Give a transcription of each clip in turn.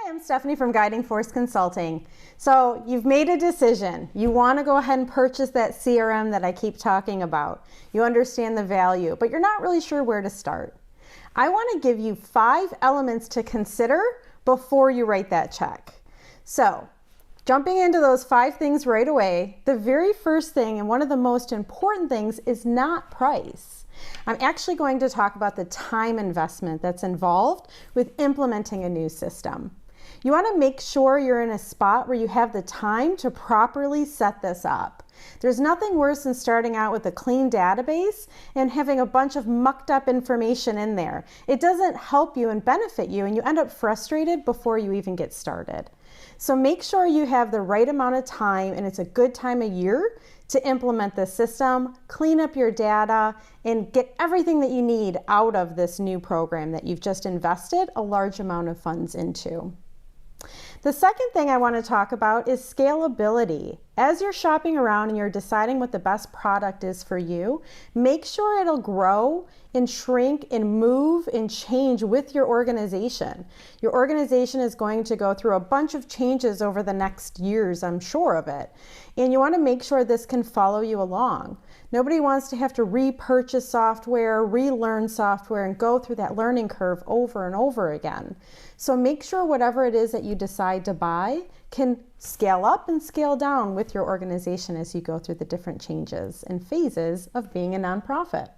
Hi, I'm Stephanie from Guiding Force Consulting. So you've made a decision. You want to go ahead and purchase that CRM that I keep talking about. You understand the value, but you're not really sure where to start. I want to give you 5 elements to consider before you write that check. So jumping into those 5 things right away, the very first thing and one of the most important things is not price. I'm actually going to talk about the time investment that's involved with implementing a new system. You want to make sure you're in a spot where you have the time to properly set this up. There's nothing worse than starting out with a clean database and having a bunch of mucked up information in there. It doesn't help you and benefit you, and you end up frustrated before you even get started. So make sure you have the right amount of time, and it's a good time of year to implement this system, clean up your data, and get everything that you need out of this new program that you've just invested a large amount of funds into. The second thing I want to talk about is scalability. As you're shopping around and you're deciding what the best product is for you, make sure it'll grow and shrink and move and change with your organization. Your organization is going to go through a bunch of changes over the next years, I'm sure of it. And you want to make sure this can follow you along. Nobody wants to have to repurchase software, relearn software, and go through that learning curve over and over again. So make sure whatever it is that you decide to buy can scale up and scale down with your organization as you go through the different changes and phases of being a nonprofit.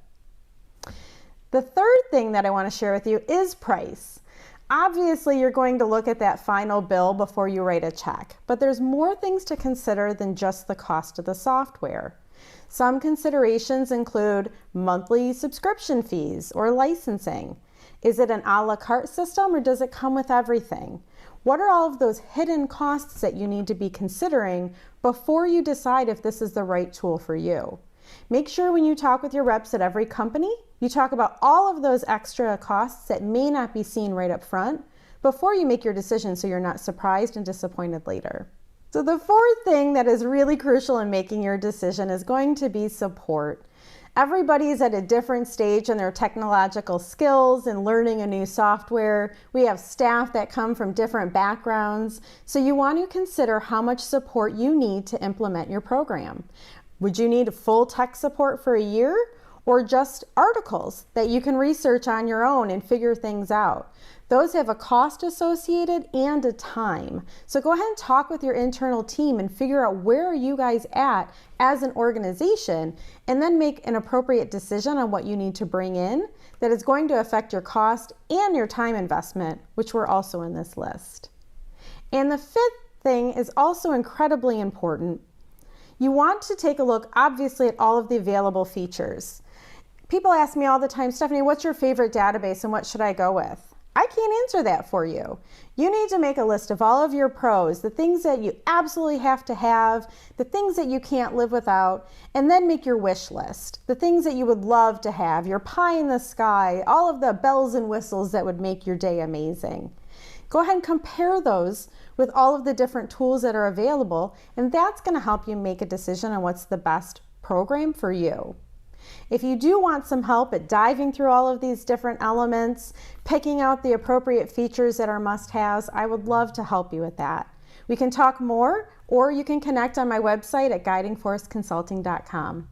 The third thing that I want to share with you is price. Obviously, you're going to look at that final bill before you write a check, but there's more things to consider than just the cost of the software. Some considerations include monthly subscription fees or licensing. Is it an a la carte system, or does it come with everything? What are all of those hidden costs that you need to be considering before you decide if this is the right tool for you? Make sure when you talk with your reps at every company, you talk about all of those extra costs that may not be seen right up front before you make your decision, so you're not surprised and disappointed later. So the fourth thing that is really crucial in making your decision is going to be support. Everybody's at a different stage in their technological skills and learning a new software. We have staff that come from different backgrounds. So you want to consider how much support you need to implement your program. Would you need full tech support for a year, or just articles that you can research on your own and figure things out? Those have a cost associated and a time. So go ahead and talk with your internal team and figure out where are you guys at as an organization, and then make an appropriate decision on what you need to bring in that is going to affect your cost and your time investment, which were also in this list. And the fifth thing is also incredibly important. You want to take a look, obviously, at all of the available features. People ask me all the time, Stephanie, what's your favorite database and what should I go with? I can't answer that for you. You need to make a list of all of your pros, the things that you absolutely have to have, the things that you can't live without, and then make your wish list, the things that you would love to have, your pie in the sky, all of the bells and whistles that would make your day amazing. Go ahead and compare those with all of the different tools that are available, and that's going to help you make a decision on what's the best program for you. If you do want some help at diving through all of these different elements, picking out the appropriate features that are must-haves, I would love to help you with that. We can talk more, or you can connect on my website at guidingforceconsulting.com.